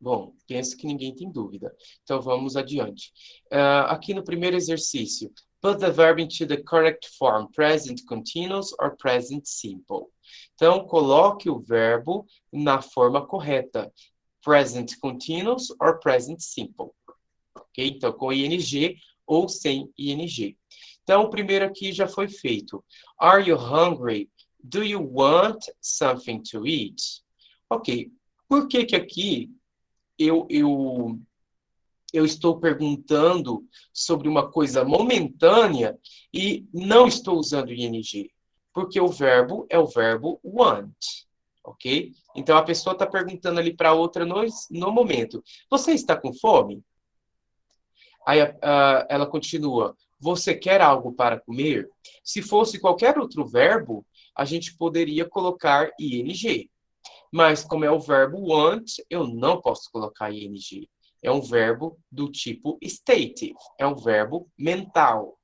Bom, penso que ninguém tem dúvida. Então, vamos adiante. Aqui no primeiro exercício, put the verb into the correct form, present continuous or present simple. Então, coloque o verbo na forma correta, present continuous or present simple. Ok? Então, com ing ou sem ing. Então, o primeiro aqui já foi feito. Are you hungry? Do you want something to eat? Ok. Por que que aqui eu estou perguntando sobre uma coisa momentânea e não estou usando ing? Porque o verbo é o verbo want, ok? Então a pessoa está perguntando ali para a outra no momento: você está com fome? Aí ela continua: você quer algo para comer? Se fosse qualquer outro verbo, a gente poderia colocar ing. Mas como é o verbo want, eu não posso colocar ing. É um verbo do tipo stative. É um verbo mental.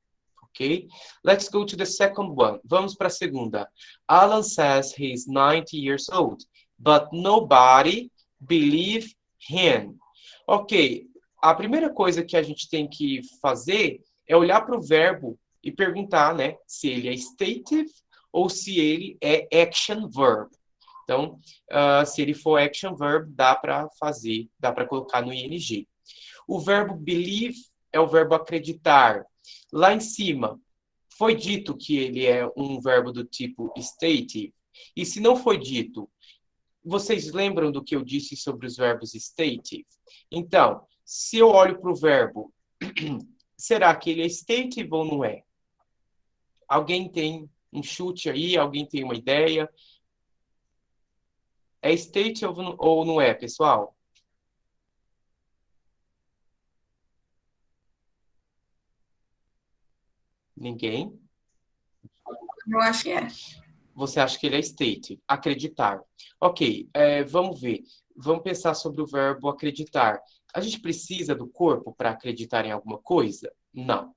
Ok? Let's go to the second one. Vamos para a segunda. Alan says he's 90 years old, but nobody believe him. Ok. A primeira coisa que a gente tem que fazer é olhar para o verbo e perguntar, né, se ele é stative ou se ele é action verb. Então, se ele for action verb, dá para fazer, dá para colocar no ing. O verbo believe é o verbo acreditar. Lá em cima, foi dito que ele é um verbo do tipo stative. E se não foi dito, vocês lembram do que eu disse sobre os verbos stative? Então, se eu olho para o verbo, será que ele é stative ou não é? Alguém tem um chute aí? Alguém tem uma ideia? É state ou não é, pessoal? Ninguém? Eu acho que é. Você acha que ele é state? Acreditar. Ok, vamos ver. Vamos pensar sobre o verbo acreditar. A gente precisa do corpo para acreditar em alguma coisa? Não.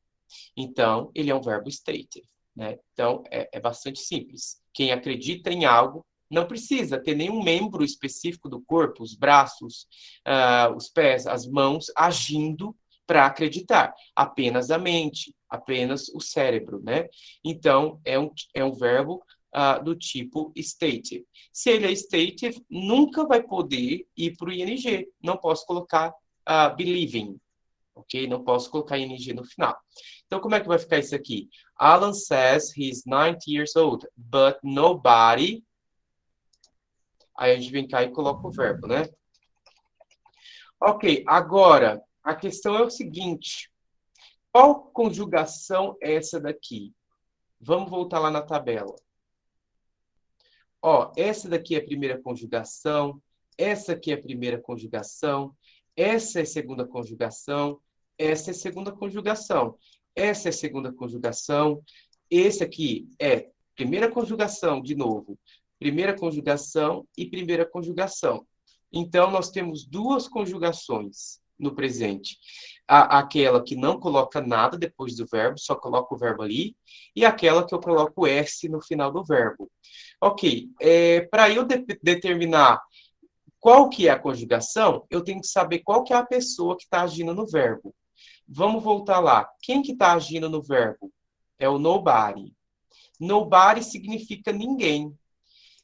Então, ele é um verbo state, né? Então, é bastante simples. Quem acredita em algo não precisa ter nenhum membro específico do corpo, os braços, os pés, as mãos, agindo para acreditar. Apenas a mente, apenas o cérebro, né? Então, é um verbo do tipo stative. Se ele é stative, nunca vai poder ir para o ing. Não posso colocar believing, ok? Não posso colocar ing no final. Então, como é que vai ficar isso aqui? Alan says he's 90 years old, but nobody... Aí a gente vem cá e coloca o verbo, né? Ok, agora, a questão é o seguinte. Qual conjugação é essa daqui? Vamos voltar lá na tabela. Ó, essa daqui é a primeira conjugação, essa aqui é a primeira conjugação, essa é a segunda conjugação, essa é a segunda conjugação, essa é a segunda conjugação, esse aqui é primeira conjugação, de novo, primeira conjugação e primeira conjugação. Então, nós temos duas conjugações no presente. Aquela que não coloca nada depois do verbo, só coloca o verbo ali, e aquela que eu coloco o S no final do verbo. Ok, para eu determinar qual que é a conjugação, eu tenho que saber qual que é a pessoa que está agindo no verbo. Vamos voltar lá. Quem que está agindo no verbo? É o nobody. Nobody significa ninguém.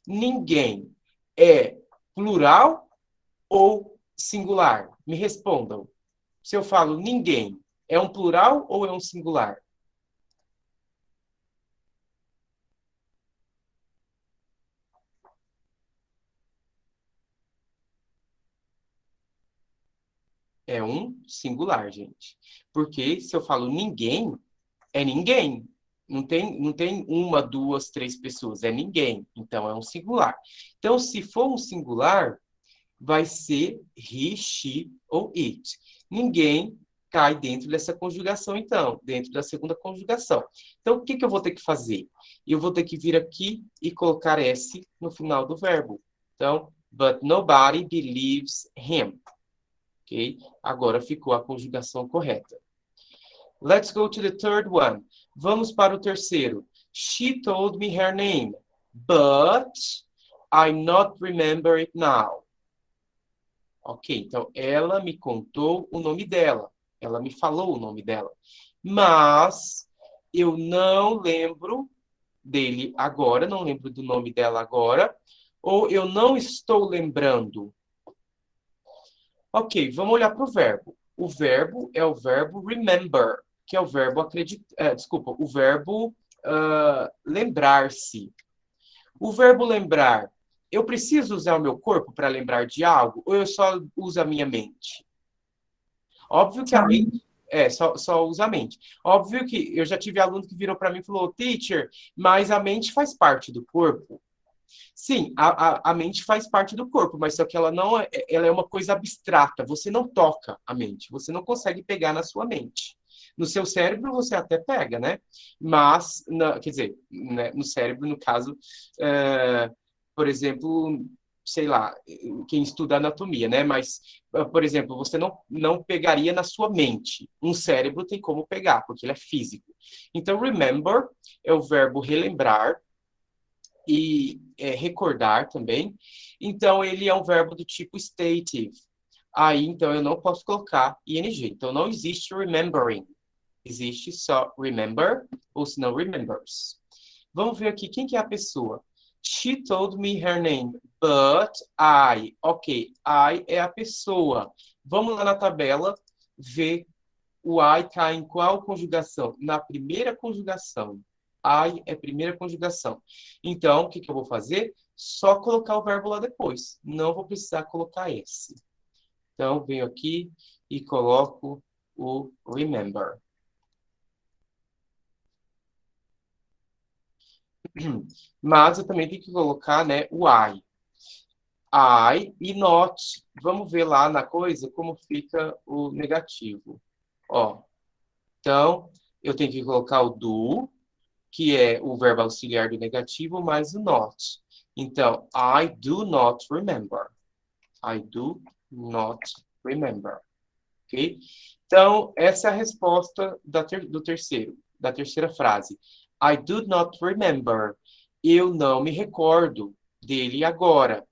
Ninguém é plural ou singular? Me respondam. Se eu falo ninguém, é um plural ou é um singular? É um singular, gente. Porque se eu falo ninguém, é ninguém. Não tem uma, duas, três pessoas. É ninguém. Então, é um singular. Então, se for um singular, vai ser he, she ou it. Ninguém cai dentro dessa conjugação, então, dentro da segunda conjugação. Então, o que que eu vou ter que fazer? Eu vou ter que vir aqui e colocar S no final do verbo. Então, but nobody believes him. Ok? Agora ficou a conjugação correta. Let's go to the third one. Vamos para o terceiro. She told me her name, but I not remember it now. Ok, então ela me contou o nome dela. Ela me falou o nome dela. Mas eu não lembro dele agora, não lembro do nome dela agora, ou eu não estou lembrando. Ok, vamos olhar para o verbo. O verbo é o verbo remember, que é o verbo acreditar. Desculpa, o verbo lembrar-se. O verbo lembrar, eu preciso usar o meu corpo para lembrar de algo, ou eu só uso a minha mente? Óbvio que a mente. Só usa a mente. Óbvio que eu já tive aluno que virou para mim e falou, teacher, mas a mente faz parte do corpo. Sim, a mente faz parte do corpo, mas só que ela não é, ela é uma coisa abstrata. Você não toca a mente, você não consegue pegar na sua mente. No seu cérebro você até pega, né? Mas, quer dizer, né, no cérebro, no caso, por exemplo, sei lá, quem estuda anatomia, né? Mas, por exemplo, você não pegaria na sua mente. Um cérebro tem como pegar, porque ele é físico. Então, remember é o verbo relembrar, e recordar também. Então, ele é um verbo do tipo stative. Aí, então, eu não posso colocar ing. Então, não existe remembering. Existe só remember, ou se não, remembers. Vamos ver aqui quem que é a pessoa. She told me her name, but I. Ok, I é a pessoa. Vamos lá na tabela ver o I está em qual conjugação? Na primeira conjugação. I é primeira conjugação. Então, o que eu vou fazer? Só colocar o verbo lá depois. Não vou precisar colocar esse. Então, venho aqui e coloco o remember. Mas eu também tenho que colocar, né, o I. I e not. Vamos ver lá na coisa como fica o negativo. Ó, então, eu tenho que colocar o do, que é o verbo auxiliar do negativo, mais o not. Então, I do not remember. I do not remember. Ok? Então, essa é a resposta da terceira frase. I do not remember. Eu não me recordo dele agora.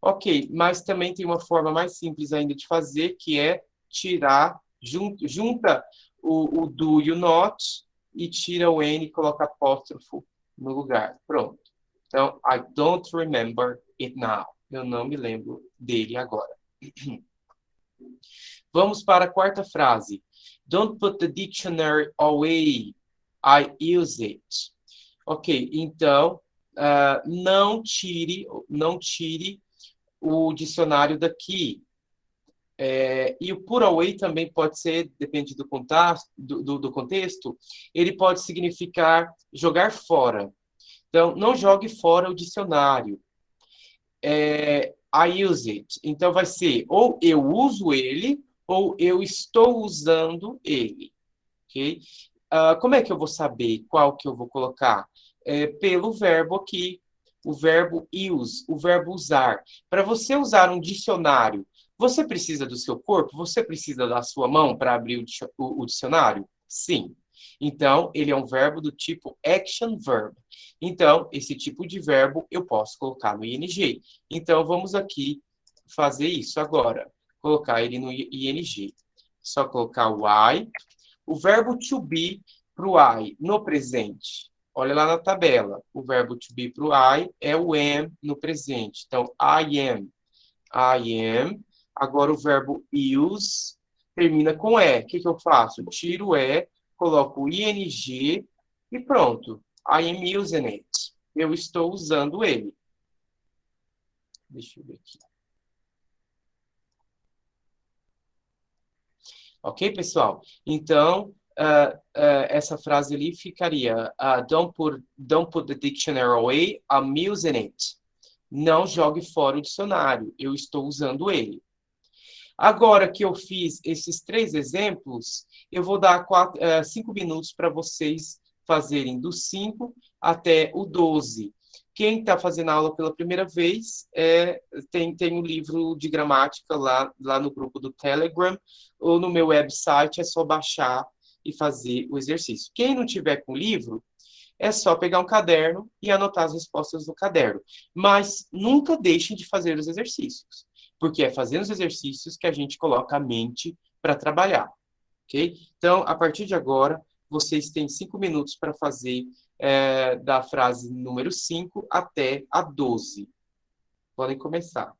Ok, mas também tem uma forma mais simples ainda de fazer, que é tirar, junta o do e o not, e tira o N e coloca apóstrofo no lugar. Pronto. Então, I don't remember it now. Eu não me lembro dele agora. Vamos para a quarta frase. Don't put the dictionary away. I use it. Ok, então, não tire o dicionário daqui. E o put away também pode ser, depende do contexto, ele pode significar jogar fora. Então, não jogue fora o dicionário. I use it. Então, vai ser ou eu uso ele, ou eu estou usando ele. Ok? Como é que eu vou saber qual que eu vou colocar? Pelo verbo aqui, o verbo use, o verbo usar. Para você usar um dicionário, você precisa do seu corpo? Você precisa da sua mão para abrir o dicionário? Sim. Então, ele é um verbo do tipo action verb. Então, esse tipo de verbo eu posso colocar no ing. Então, vamos aqui fazer isso agora. Colocar ele no ing. Só colocar o I. O verbo to be para o I no presente. Olha lá na tabela. O verbo to be para o I é o am no presente. Então, I am. I am. Agora o verbo use termina com E. O que eu faço? Tiro o E, coloco o ing e pronto. I am using it. Eu estou usando ele. Deixa eu ver aqui. Ok, pessoal? Então, essa frase ali ficaria don't put the dictionary away, I'm using it. Não jogue fora o dicionário, eu estou usando ele. Agora que eu fiz esses 3 exemplos, eu vou dar 5 minutos para vocês fazerem do 5 até o 12. Quem está fazendo a aula pela primeira vez, tem um livro de gramática lá no grupo do Telegram, ou no meu website, é só baixar e fazer o exercício. Quem não tiver com o livro, é só pegar um caderno e anotar as respostas no caderno. Mas nunca deixem de fazer os exercícios. porque é fazendo os exercícios que a gente coloca a mente para trabalhar, ok? Então, a partir de agora, vocês têm 5 minutos para fazer da frase número 5 até a 12. Podem começar.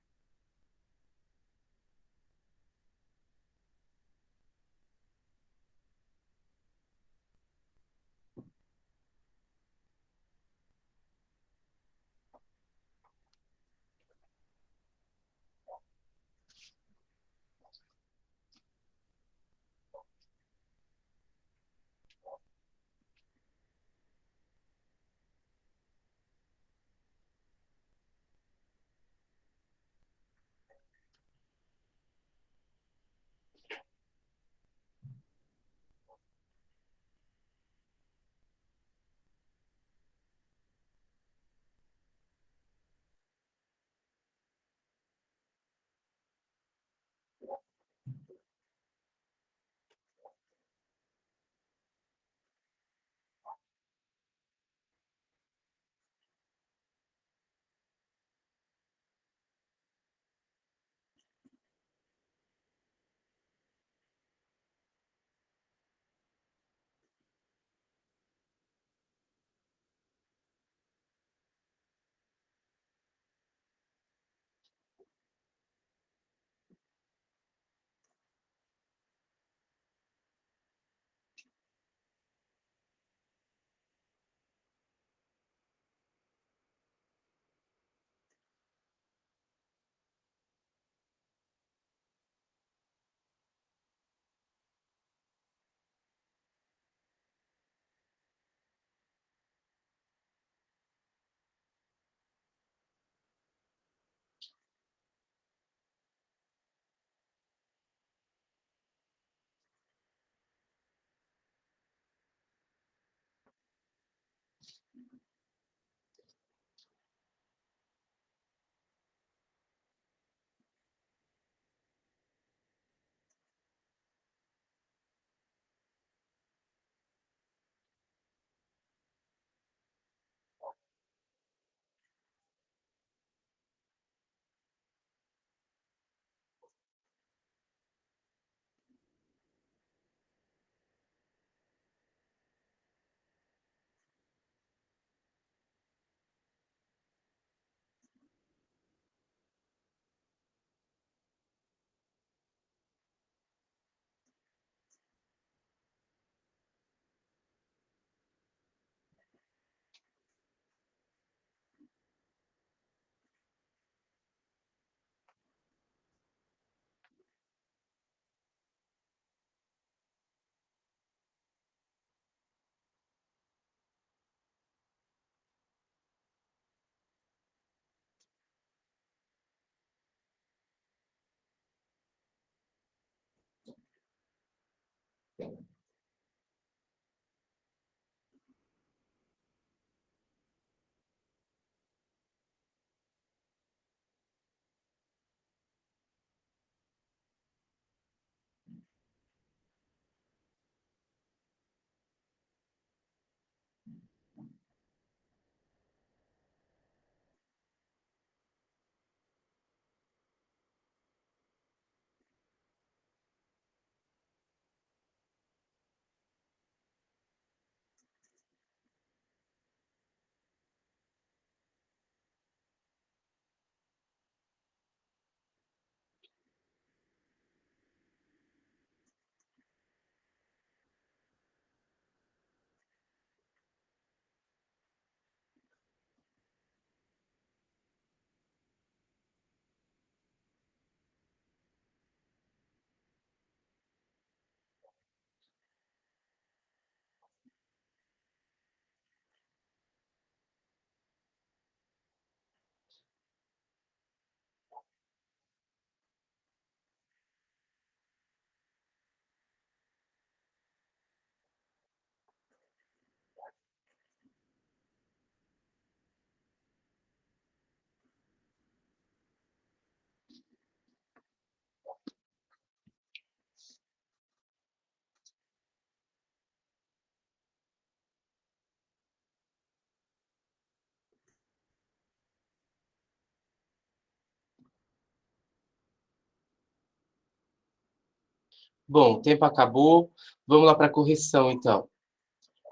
Bom, o tempo acabou. Vamos lá para a correção, então.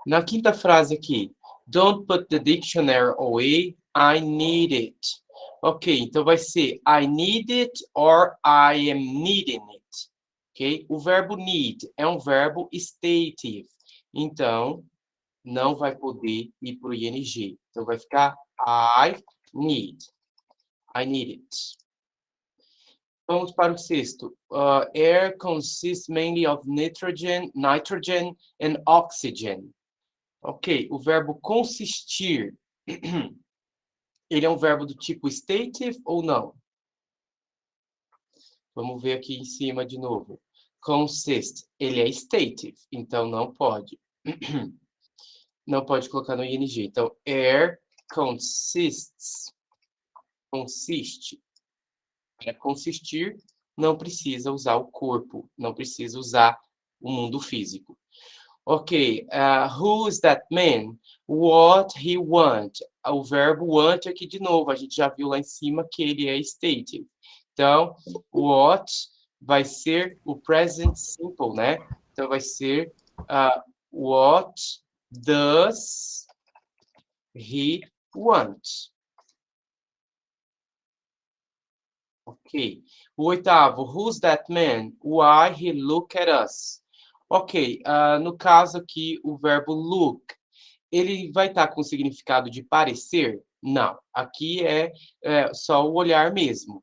Na quinta frase aqui, don't put the dictionary away, I need it. Ok, então vai ser I need it or I am needing it. Ok? O verbo need é um verbo stative. Então, não vai poder ir para o ing. Então, vai ficar I need. I need it. Vamos para o sexto. Air consists mainly of nitrogen and oxygen. Ok, o verbo consistir, ele é um verbo do tipo stative ou não? Vamos ver aqui em cima de novo. Consist, ele é stative, então não pode. Não pode colocar no ing. Então, air consists, consiste. Para consistir, não precisa usar o corpo, não precisa usar o mundo físico. Ok, who is that man? What he want? O verbo want aqui de novo, a gente já viu lá em cima que ele é stative. Então, what vai ser o present simple, né? Então, vai ser what does he want? Ok. O oitavo, who's that man? Why he look at us? Ok, no caso aqui, o verbo look, ele vai estar com o significado de parecer? Não, aqui é só o olhar mesmo.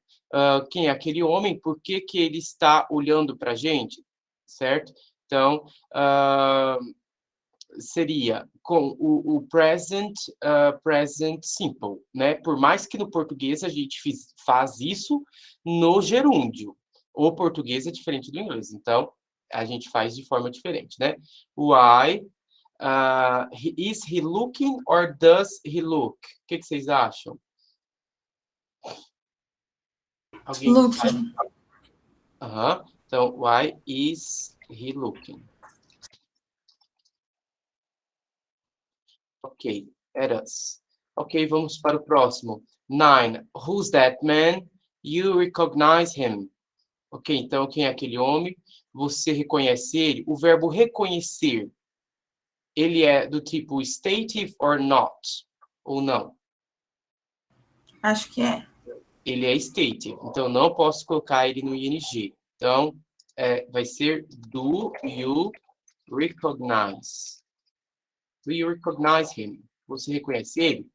Quem é aquele homem? Por que que ele está olhando para a gente? Certo? Então, seria com o present, present simple, né? Por mais que no português a gente faz isso no gerúndio. O português é diferente do inglês, então a gente faz de forma diferente, né? Why is he looking or does he look? O que vocês acham? Alguém? Looking. Então, why is he looking? Ok, at us. Ok, vamos para o próximo. 9. Who's that man? You recognize him. Ok, então quem é aquele homem? Você reconhece ele? O verbo reconhecer, ele é do tipo stative or not? Ou não? Acho que é. Ele é stative, então não posso colocar ele no ing. Então, vai ser do you recognize? Do you recognize him? Você reconhece ele?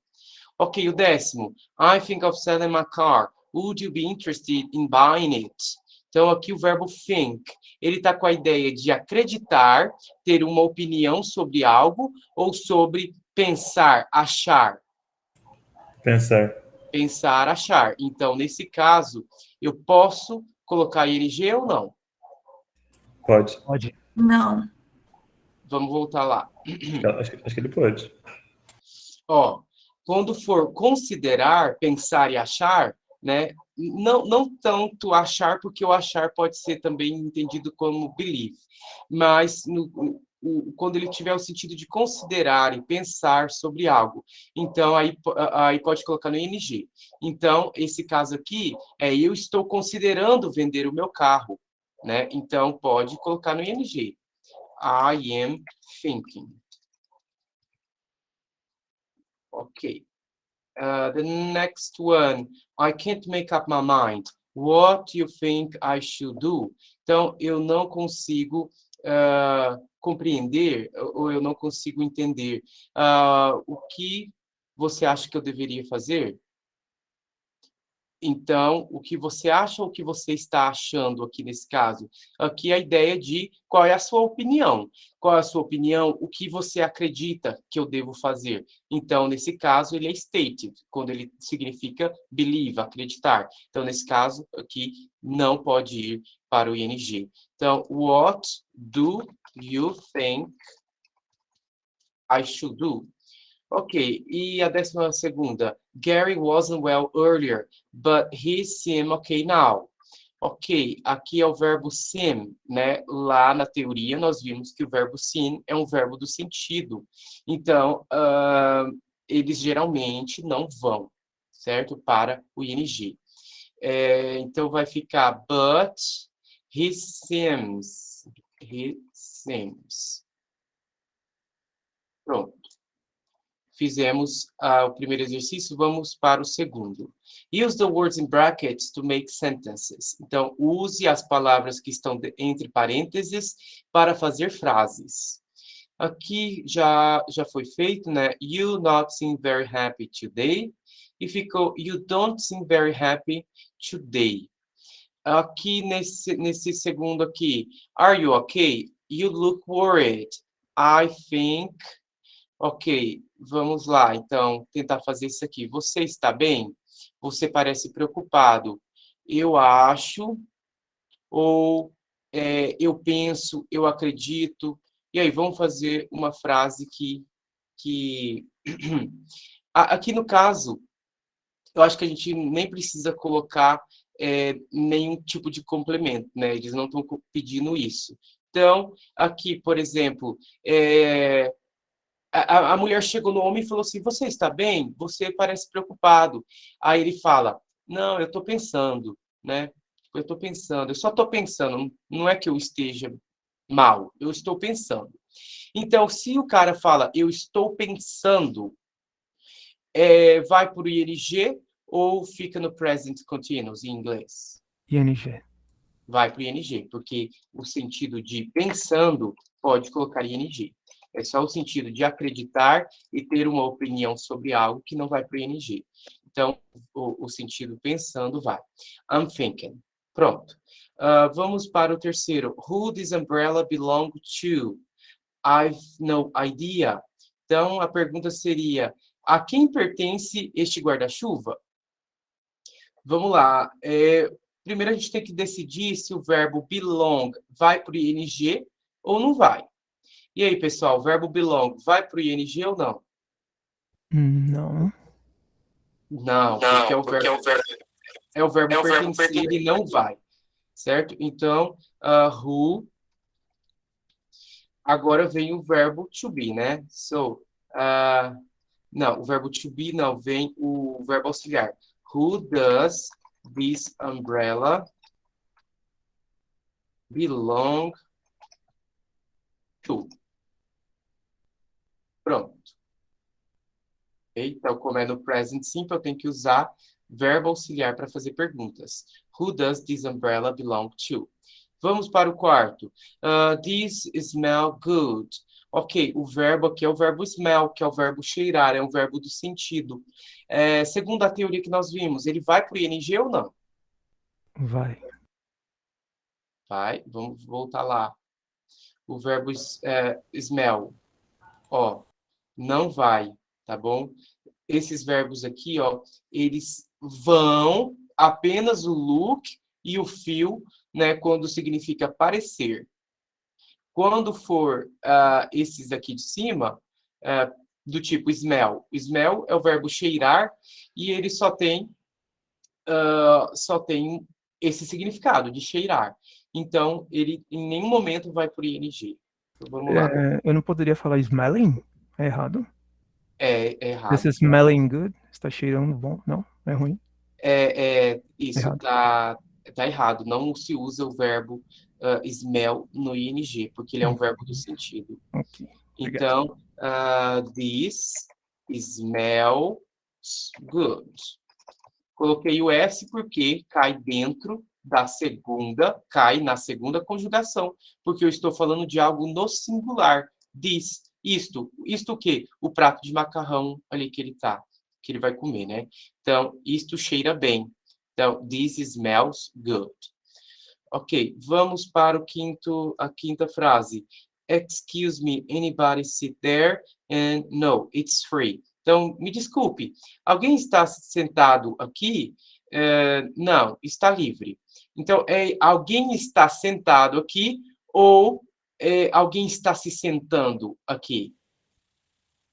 Ok, o 10º. I think of selling my car. Would you be interested in buying it? Então, aqui o verbo think, ele está com a ideia de acreditar, ter uma opinião sobre algo, ou sobre pensar, achar? Pensar. Pensar, achar. Então, nesse caso, eu posso colocar ing ou não? Pode. Pode. Não. Vamos voltar lá. Acho que ele pode. Ó, quando for considerar, pensar e achar, né? Não tanto achar, porque o achar pode ser também entendido como believe, mas quando ele tiver o sentido de considerar e pensar sobre algo, então aí pode colocar no ing. Então, esse caso aqui eu estou considerando vender o meu carro, né? Então, pode colocar no ing. I am thinking. Ok. The next one, I can't make up my mind. What do you think I should do? Então, eu não consigo compreender, ou eu não consigo entender. O que você acha que eu deveria fazer? Então, o que você acha ou o que você está achando aqui nesse caso? Aqui a ideia de qual é a sua opinião. Qual é a sua opinião? O que você acredita que eu devo fazer? Então, nesse caso, ele é stated, quando ele significa believe, acreditar. Então, nesse caso, aqui não pode ir para o ing. Então, what do you think I should do? Ok, e a 12ª? Gary wasn't well earlier, but he seemed okay now. Ok, aqui é o verbo seem, né? Lá na teoria nós vimos que o verbo seem é um verbo do sentido. Então, eles geralmente não vão, certo? Para o ing. Então vai ficar, but he seems He seems. Pronto. Fizemos o primeiro exercício, vamos para o segundo. Use the words in brackets to make sentences. Então, use as palavras que estão entre parênteses para fazer frases. Aqui já foi feito, né? You not seem very happy today. E ficou, you don't seem very happy today. Aqui nesse segundo aqui, are you okay? You look worried. I think... Ok, vamos lá, então, tentar fazer isso aqui. Você está bem? Você parece preocupado. Eu acho, ou eu penso, eu acredito. E aí, vamos fazer uma frase que... Aqui no caso, eu acho que a gente nem precisa colocar nenhum tipo de complemento, né? Eles não estão pedindo isso. Então, aqui, por exemplo... A mulher chegou no homem e falou assim, você está bem? Você parece preocupado. Aí ele fala, não, eu estou pensando, né? Eu estou pensando, eu só estou pensando, não é que eu esteja mal, eu estou pensando. Então, se o cara fala, eu estou pensando, vai para o ING ou fica no present continuous em inglês? ING. Vai para o ING, porque o sentido de pensando pode colocar ING. É só o sentido de acreditar e ter uma opinião sobre algo que não vai para o ING. Então, o sentido pensando vai. I'm thinking. Pronto. Vamos para o terceiro. Who this umbrella belong to? I've no idea. Então, a pergunta seria, a quem pertence este guarda-chuva? Vamos lá. Primeiro, a gente tem que decidir se o verbo belong vai para o ING ou não vai. E aí, pessoal, o verbo belong vai para o ING ou não? Não. Não, porque é o verbo pertencer, ele não vai, certo? Então, who, agora vem o verbo to be, né? So, não, o verbo to be não, vem o verbo auxiliar. Who does this umbrella belong to? Pronto. Então, como é no present simple, eu tenho que usar verbo auxiliar para fazer perguntas. Who does this umbrella belong to? Vamos para o quarto. This smell good. Ok, o verbo aqui é o verbo smell, que é o verbo cheirar, é um verbo do sentido. Segundo a teoria que nós vimos, ele vai para o ING ou não? Vai. Vai, vamos voltar lá. O verbo smell, ó, não vai, tá bom? Esses verbos aqui, ó, eles vão apenas o look e o feel, né, quando significa parecer. Quando for esses aqui de cima, do tipo smell. Smell é o verbo cheirar e ele só tem esse significado de cheirar. Então, ele em nenhum momento vai para o ING. Então, vamos lá. Eu não poderia falar smelling? É errado? É errado. This is smelling good? Está cheirando bom? Não? É ruim? Isso Errado. tá errado. Não se usa o verbo smell no ING, porque ele é um verbo do sentido. Ok. Obrigado. Então, this smells good. Coloquei o S porque cai na segunda conjugação, porque eu estou falando de algo no singular. This, isto o quê? O prato de macarrão ali que ele vai comer, né? Então, isto cheira bem. Então, this smells good. Ok, vamos para a quinta frase. Excuse me, anybody sit there? And no, it's free. Então, me desculpe, alguém está sentado aqui? Não, está livre. Então, alguém está sentado aqui ou alguém está se sentando aqui?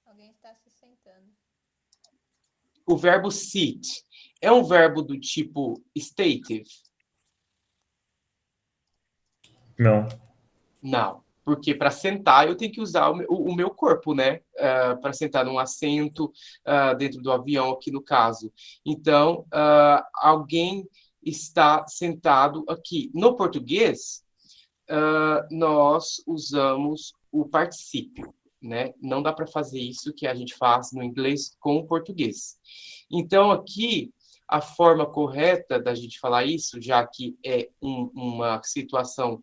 Alguém está se sentando. O verbo sit é um verbo do tipo stative? Não. Não, porque para sentar eu tenho que usar o meu corpo, né? Para sentar num assento dentro do avião, aqui no caso. Então, alguém está sentado aqui. No português, nós usamos o particípio, né? Não dá para fazer isso que a gente faz no inglês com o português. Então, aqui, a forma correta da gente falar isso, já que é uma situação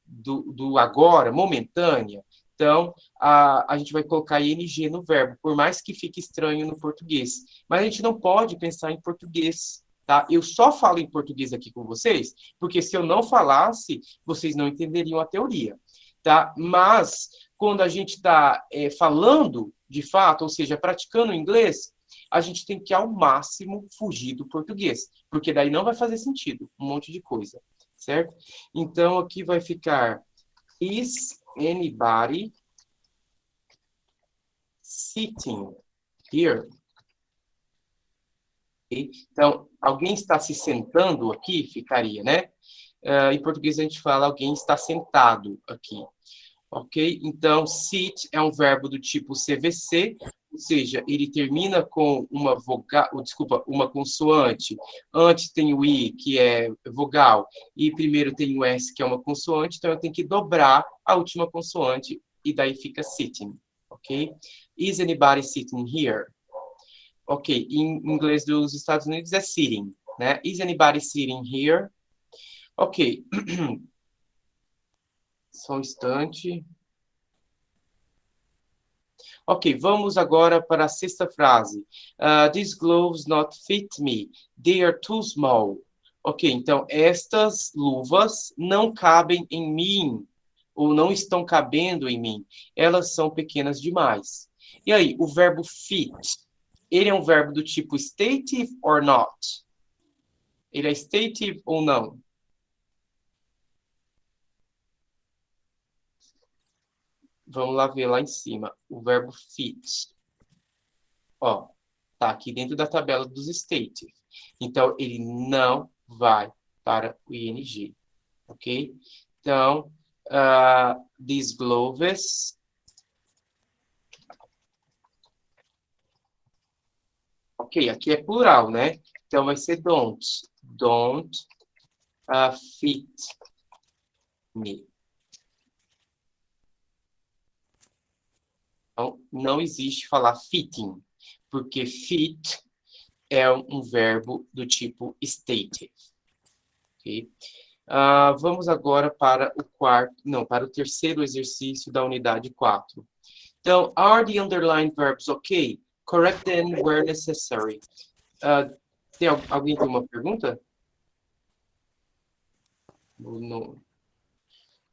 do agora, momentânea, então, a gente vai colocar ing no verbo, por mais que fique estranho no português. Mas a gente não pode pensar em português, tá? Eu só falo em português aqui com vocês, porque se eu não falasse, vocês não entenderiam a teoria, tá? Mas, quando a gente está falando, de fato, ou seja, praticando inglês, a gente tem que, ao máximo, fugir do português, porque daí não vai fazer sentido, um monte de coisa, certo? Então, aqui vai ficar is anybody sitting here? Okay? Então, alguém está se sentando aqui? Ficaria, né? Em português a gente fala alguém está sentado aqui. Ok? Então, sit é um verbo do tipo CVC, ou seja, ele termina com uma vogal, desculpa, uma consoante. Antes tem o I, que é vogal, e primeiro tem o S, que é uma consoante, então eu tenho que dobrar a última consoante, e daí fica sitting, ok? Is anybody sitting here? Ok, em inglês dos Estados Unidos é sitting, né? Is anybody sitting here? Ok. Só um instante. Ok, vamos agora para a sexta frase. These gloves not fit me. They are too small. Ok, então estas luvas não cabem em mim, ou não estão cabendo em mim. Elas são pequenas demais. E aí, o verbo fit, ele é um verbo do tipo stative or not? Ele é stative ou não? Vamos lá ver lá em cima, o verbo fit. Ó, tá aqui dentro da tabela dos stative. Então, ele não vai para o ing, ok? Então, these gloves. Ok, aqui é plural, né? Então, vai ser don't. Don't fit me. Então, não existe falar fitting, porque fit é um verbo do tipo stative. Okay? Vamos agora para o terceiro exercício da unidade 4. Então, are the underlined verbs okay? Correct them where necessary. Alguém tem uma pergunta? No.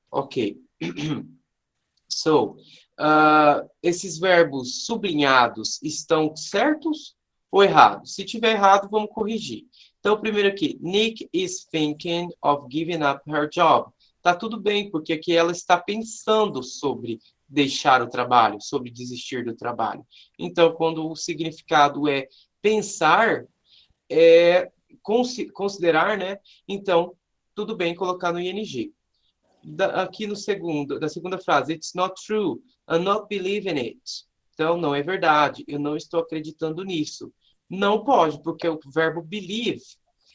Ok. So, esses verbos sublinhados estão certos ou errados? Se tiver errado, vamos corrigir. Então, primeiro aqui, Nick is thinking of giving up her job. Tá tudo bem, porque aqui ela está pensando sobre deixar o trabalho, sobre desistir do trabalho. Então, quando o significado é pensar, considerar, né? Então, tudo bem colocar no ing. Aqui da segunda frase, it's not true, I'm not believing it. Então, não é verdade, eu não estou acreditando nisso. Não pode, porque o verbo believe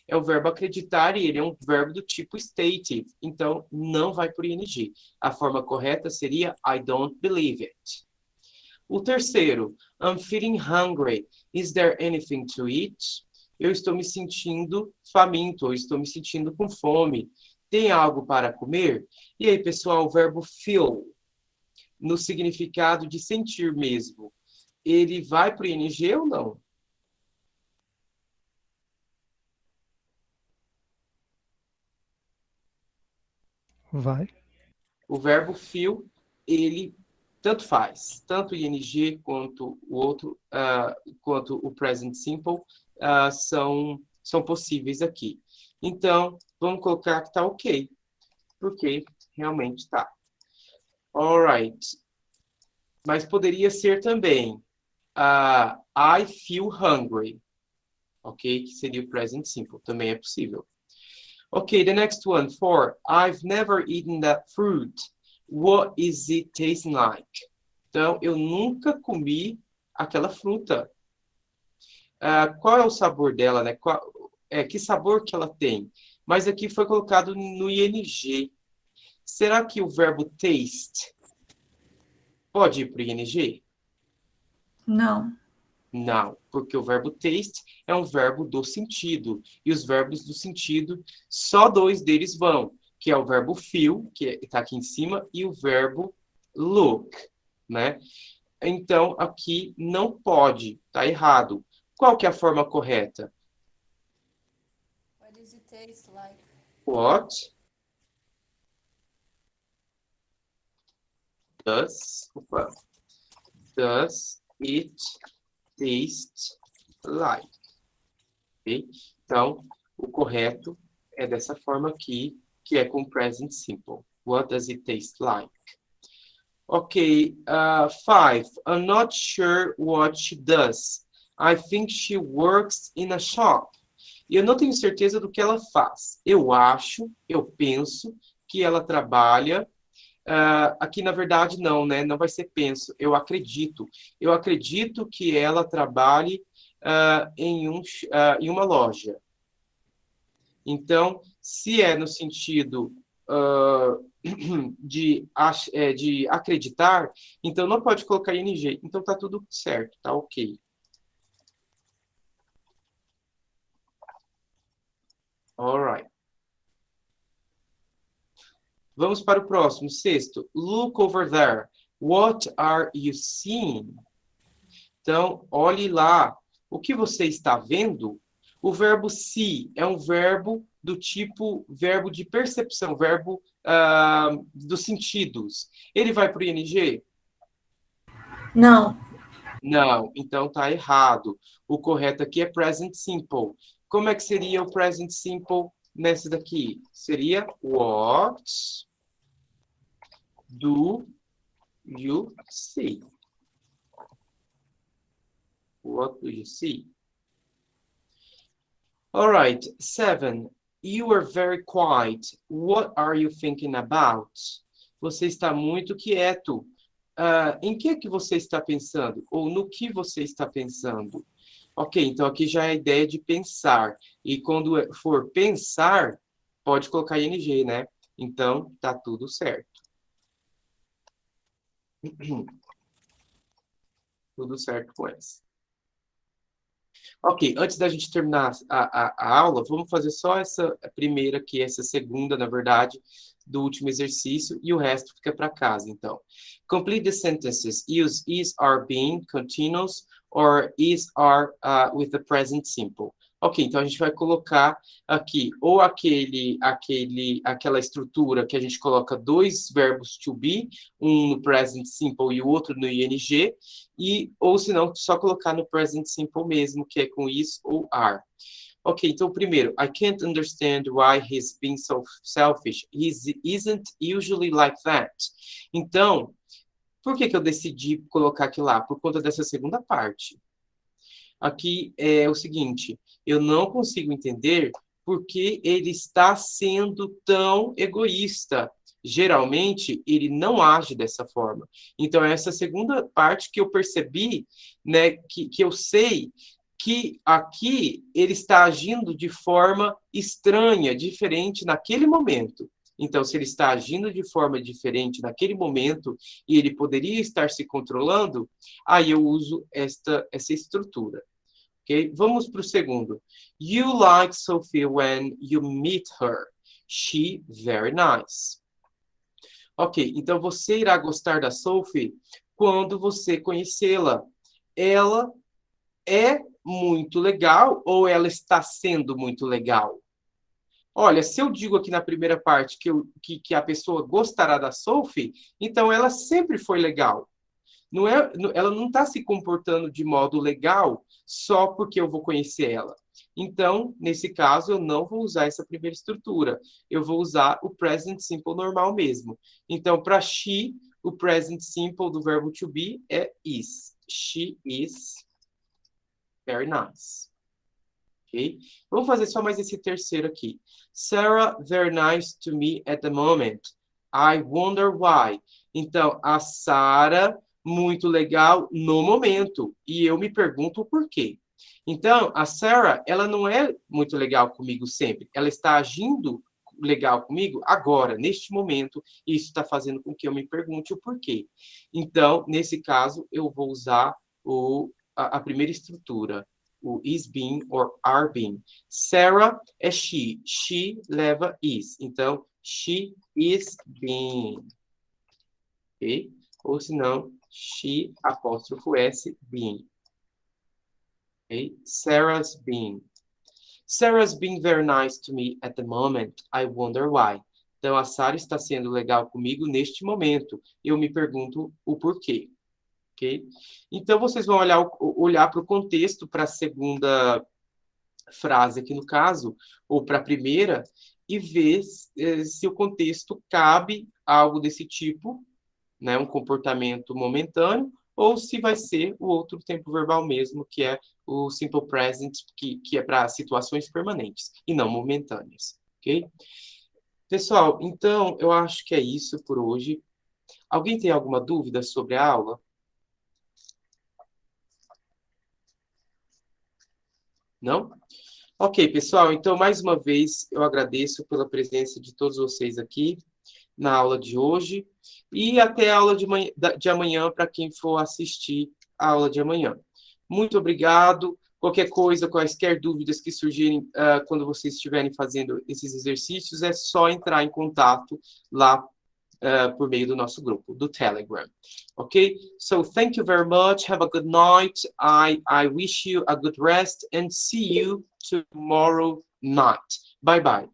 é o verbo acreditar e ele é um verbo do tipo stative. Então, não vai por ing. A forma correta seria I don't believe it. O terceiro, I'm feeling hungry. Is there anything to eat? Eu estou me sentindo faminto, eu estou me sentindo com fome. Tem algo para comer? E aí, pessoal, o verbo feel, no significado de sentir mesmo, ele vai para o ing ou não? Vai. O verbo feel, ele tanto faz, tanto o ing quanto o outro, quanto o present simple, são possíveis aqui. Então, vamos colocar que está ok, porque realmente está. Alright. Mas poderia ser também I feel hungry, ok? Que seria o present simple, também é possível. Ok, the next one, 4. I've never eaten that fruit. What is it tasting like? Então, eu nunca comi aquela fruta. Qual é o sabor dela, né? Que sabor que ela tem? Mas aqui foi colocado no ing. Será que o verbo taste pode ir para o ing? Não. Não, porque o verbo taste é um verbo do sentido. E os verbos do sentido, só 2 deles vão, que é o verbo feel, que está aqui em cima, e o verbo look, né? Então, aqui não pode, está errado. Qual que é a forma correta? What does it taste like? What does it taste like? Okay? Então, o correto é dessa forma aqui, que é com present simple. What does it taste like? Okay, 5. I'm not sure what she does. I think she works in a shop. E eu não tenho certeza do que ela faz. Eu penso que ela trabalha. Aqui, na verdade, não, né? Não vai ser penso. Eu acredito. Eu acredito que ela trabalhe em uma loja. Então, se é no sentido de acreditar, então não pode colocar ing. Então, tá tudo certo, tá ok. Alright. Vamos para o próximo, 6º. Look over there. What are you seeing? Então, olhe lá. O que você está vendo? O verbo see é um verbo do tipo verbo de percepção, verbo dos sentidos. Ele vai para o ing? Não. Não, então tá errado. O correto aqui é present simple. Como é que seria o present simple nessa daqui? Seria what do you see? What do you see? All right, 7. You are very quiet. What are you thinking about? Você está muito quieto. Em que você está pensando? Ou no que você está pensando? Ok, então aqui já é a ideia de pensar. E quando for pensar, pode colocar ing, né? Então, tá tudo certo. Tudo certo com essa. Ok, antes da gente terminar a aula, vamos fazer só essa primeira aqui, essa segunda, na verdade, do último exercício, e o resto fica para casa, então. Complete the sentences. Use is, are, being, continuous, or is, are with the present simple. Ok, então a gente vai colocar aqui ou aquela estrutura que a gente coloca 2 verbos to be, um no present simple e o outro no ing, ou se não, só colocar no present simple mesmo, que é com is ou are. Ok, então primeiro, I can't understand why he's being so selfish. He isn't usually like that. Então, por que eu decidi colocar aqui lá? Por conta dessa segunda parte. Aqui é o seguinte, eu não consigo entender por que ele está sendo tão egoísta. Geralmente, ele não age dessa forma. Então, essa segunda parte que eu percebi, né, que eu sei que aqui ele está agindo de forma estranha, diferente naquele momento. Então, se ele está agindo de forma diferente naquele momento e ele poderia estar se controlando, aí eu uso essa estrutura. Okay? Vamos para o segundo. You like Sophie when you meet her. She very nice. Ok, então você irá gostar da Sophie quando você conhecê-la. Ela é muito legal ou ela está sendo muito legal? Olha, se eu digo aqui na primeira parte que a pessoa gostará da Sophie, então ela sempre foi legal. Ela não está se comportando de modo legal só porque eu vou conhecer ela. Então, nesse caso, eu não vou usar essa primeira estrutura. Eu vou usar o present simple normal mesmo. Então, para she, o present simple do verbo to be é is. She is very nice. Okay? Vamos fazer só mais esse terceiro aqui. Sarah, very nice to me at the moment. I wonder why. Então, a Sarah, muito legal no momento. E eu me pergunto o porquê. Então, a Sarah, ela não é muito legal comigo sempre. Ela está agindo legal comigo? Agora, neste momento, isso está fazendo com que eu me pergunte o porquê. Então, nesse caso, eu vou usar a primeira estrutura, o is being or are being. Sarah é she. She leva is. Então, she is being. Ok? Ou se não, she, apóstrofo S, being. Okay? Sarah's being. Sarah's being very nice to me at the moment. I wonder why. Então, a Sarah está sendo legal comigo neste momento. Eu me pergunto o porquê. Ok? Então, vocês vão olhar para o contexto, para a segunda frase aqui no caso, ou para a primeira, e ver se o contexto cabe algo desse tipo, né, um comportamento momentâneo, ou se vai ser o outro tempo verbal mesmo, que é o simple present, que é para situações permanentes e não momentâneas, ok? Pessoal, então eu acho que é isso por hoje. Alguém tem alguma dúvida sobre a aula? Não? Ok, pessoal, então mais uma vez eu agradeço pela presença de todos vocês aqui na aula de hoje e até a aula de amanhã para quem for assistir a aula de amanhã. Muito obrigado. Qualquer coisa, quaisquer dúvidas que surgirem quando vocês estiverem fazendo esses exercícios, é só entrar em contato lá por meio do nosso grupo, do Telegram. Ok? So, thank you very much. Have a good night. I wish you a good rest and see you tomorrow night. Bye-bye.